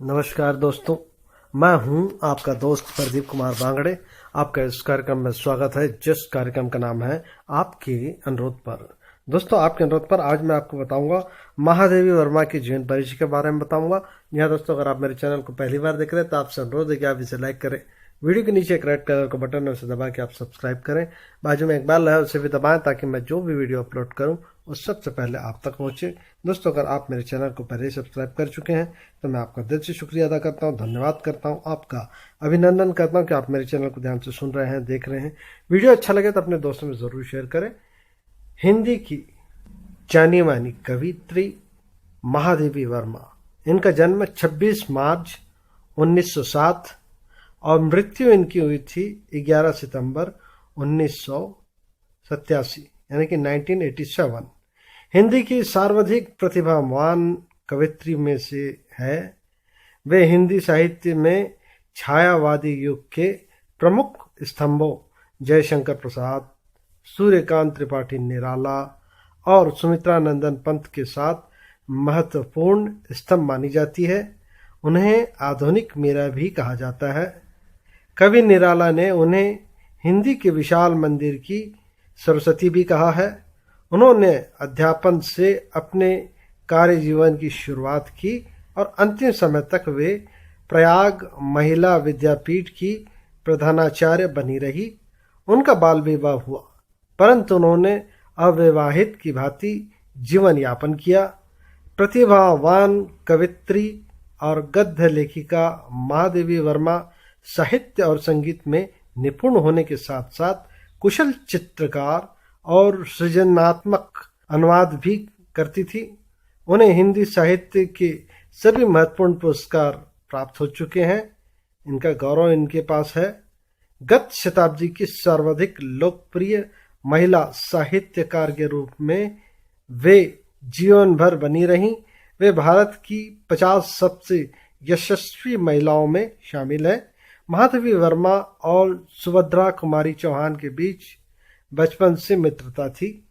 नमस्कार दोस्तों, मैं हूं आपका दोस्त प्रदीप कुमार बांगड़े। आपका इस कार्यक्रम में स्वागत है, जिस कार्यक्रम का नाम है आपके अनुरोध पर। दोस्तों, आपके अनुरोध पर आज मैं आपको बताऊंगा महादेवी वर्मा की जीवन परिचय के बारे में बताऊंगा। यहाँ दोस्तों, अगर आप मेरे चैनल को पहली बार देख रहे हैं तो आपसे अनुरोध है कि आप इसे लाइक करें। वीडियो के नीचे एक रेड कलर का बटन है, उसे दबा के आप सब्सक्राइब करें। बाजू में एक बेल है, उसे भी दबाएं ताकि मैं जो भी वीडियो अपलोड करूं वो सबसे पहले आप तक पहुंचे। दोस्तों, अगर आप मेरे चैनल को पहले ही सब्सक्राइब कर चुके हैं तो मैं आपका दिल से शुक्रिया अदा करता हूं, धन्यवाद करता हूं, आपका अभिनंदन करता हूं कि आप मेरे चैनल को ध्यान से सुन रहे हैं, देख रहे हैं। वीडियो अच्छा लगे तो अपने दोस्तों में ज़रूर शेयर करें। हिंदी की जानी मानी कवित्री महादेवी वर्मा, इनका जन्म 26 मार्च 1907 और मृत्यु इनकी हुई थी 11 सितंबर 1987 यानी कि 1987। हिंदी की सर्वाधिक प्रतिभावान कवित्री में से है। वे हिंदी साहित्य में छायावादी युग के प्रमुख स्तंभों जयशंकर प्रसाद, सूर्यकांत त्रिपाठी निराला और सुमित्रा नंदन पंत के साथ महत्वपूर्ण स्तंभ मानी जाती है। उन्हें आधुनिक मीरा भी कहा जाता है। कवि निराला ने उन्हें हिंदी के विशाल मंदिर की सरस्वती भी कहा है। उन्होंने अध्यापन से अपने कार्य जीवन की शुरुआत की और अंतिम समय तक वे प्रयाग महिला विद्यापीठ की प्रधानाचार्य बनी रही। उनका बाल विवाह हुआ, परंतु उन्होंने अविवाहित की भांति जीवन यापन किया। प्रतिभावान कवित्री और गद्य लेखिका महादेवी वर्मा साहित्य और संगीत में निपुण होने के साथ साथ कुशल चित्रकार और सृजनात्मक अनुवाद भी करती थी। उन्हें हिंदी साहित्य के सभी महत्वपूर्ण पुरस्कार प्राप्त हो चुके हैं। इनका गौरव इनके पास है। गत शताब्दी की सर्वाधिक लोकप्रिय महिला साहित्यकार के रूप में वे जीवन भर बनी रहीं। वे भारत की 50 सबसे यशस्वी महिलाओं में शामिल हैं। महादेवी वर्मा और सुभद्रा कुमारी चौहान के बीच बचपन से मित्रता थी।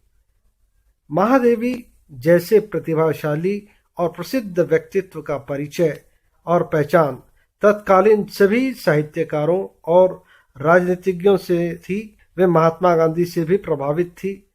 महादेवी जैसे प्रतिभाशाली और प्रसिद्ध व्यक्तित्व का परिचय और पहचान तत्कालीन सभी साहित्यकारों और राजनीतिज्ञों से थी। वे महात्मा गांधी से भी प्रभावित थी।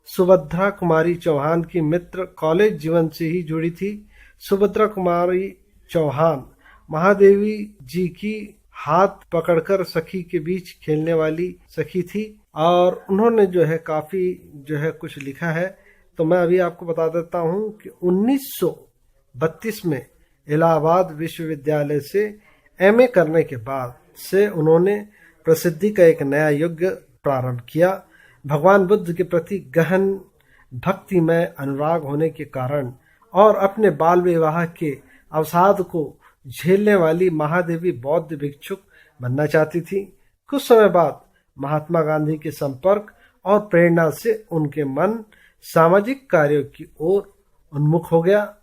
सुभद्रा कुमारी चौहान की मित्र कॉलेज जीवन से ही जुड़ी थी। सुभद्रा कुमारी चौहान महादेवी जी की हाथ पकड़कर सखी के बीच खेलने वाली सखी थी और उन्होंने काफी कुछ लिखा है। तो मैं अभी आपको बता देता हूं कि 1932 में इलाहाबाद विश्वविद्यालय से एमए करने के बाद से उन्होंने प्रसिद्धि का एक नया युग प्रारंभ किया। भगवान बुद्ध के प्रति गहन भक्तिमय अनुराग होने के कारण और अपने बाल विवाह के अवसाद को झेलने वाली महादेवी बौद्ध भिक्षुक बनना चाहती थी। कुछ समय बाद महात्मा गांधी के संपर्क और प्रेरणा से उनके मन सामाजिक कार्यों की ओर उन्मुख हो गया।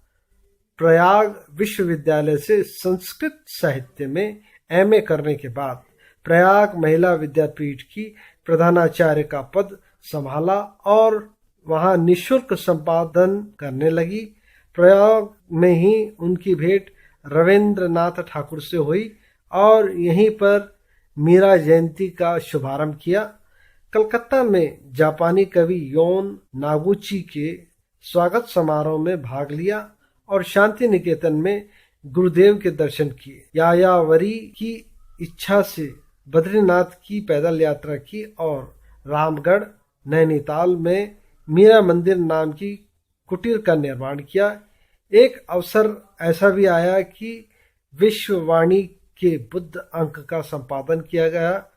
प्रयाग विश्वविद्यालय से संस्कृत साहित्य में एमए करने के बाद प्रयाग महिला विद्यापीठ की प्रधानाचार्य का पद संभाला और वहां निःशुल्क संपादन करने लगी। प्रयाग में ही उनकी भेंट रविंद्रनाथ ठाकुर से हुई और यहीं पर मीरा जयंती का शुभारंभ किया। कलकत्ता में जापानी कवि योन नागुची के स्वागत समारोह में भाग लिया और शांति निकेतन में गुरुदेव के दर्शन किए। यायावरी की इच्छा से बद्रीनाथ की पैदल यात्रा की और रामगढ़ नैनीताल में मीरा मंदिर नाम की कुटीर का निर्माण किया। एक अवसर ऐसा भी आया कि विश्ववाणी के बुद्ध अंक का संपादन किया गया।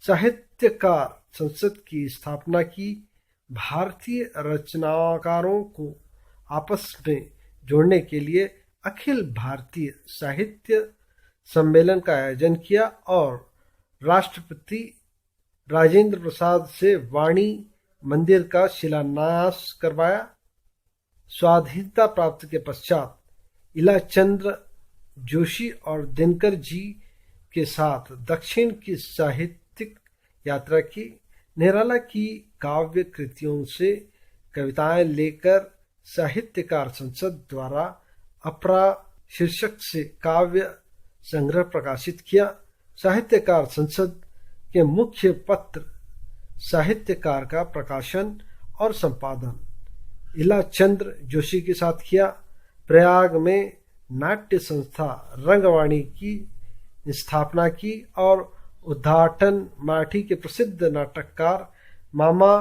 साहित्यकार संसद की स्थापना की। भारतीय रचनाकारों को आपस में जोड़ने के लिए अखिल भारतीय साहित्य सम्मेलन का आयोजन किया और राष्ट्रपति राजेंद्र प्रसाद से वाणी मंदिर का शिलान्यास करवाया। स्वाधीनता प्राप्ति के पश्चात इलाचंद्र जोशी और दिनकर जी के साथ दक्षिण की साहित्यिक यात्रा की। निराला की काव्य कृतियों से कविताएं लेकर साहित्यकार संसद द्वारा शीर्षक से काव्य संग्रह प्रकाशित किया। साहित्यकार संसद के मुख्य पत्र साहित्यकार का प्रकाशन और संपादन इला चंद्र जोशी के साथ किया। प्रयाग में नाट्य संस्था रंगवाणी की स्थापना की और उद्घाटन मराठी के प्रसिद्ध नाटककार मामा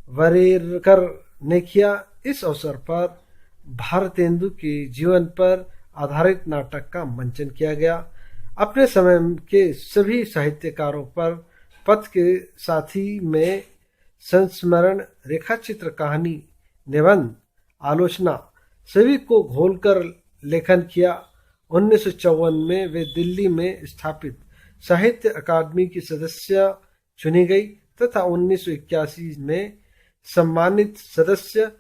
वरेरकर ने किया। इस अवसर पर भारतेंदु के जीवन पर आधारित नाटक का मंचन किया गया। अपने समय के सभी साहित्यकारों पर पथ के साथी में संस्मरण, रेखाचित्र, कहानी, निबंध, आलोचना सभी को घोलकर लेखन किया। 1954 में वे दिल्ली में स्थापित साहित्य अकादमी की सदस्य चुनी गई तथा 1981 में सम्मानित सदस्य।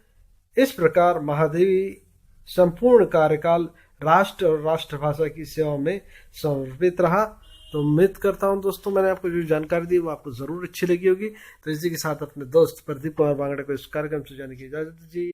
इस प्रकार महादेवी संपूर्ण कार्यकाल राष्ट्र और राष्ट्रभाषा की सेवा में समर्पित रहा। तो उम्मीद करता हूं दोस्तों मैंने आपको जो जानकारी दी वो आपको जरूर अच्छी लगी होगी। तो इसी के साथ अपने दोस्त प्रदीप कुमार बांगड़े को इस कार्यक्रम से जाने की इजाजत दीजिए।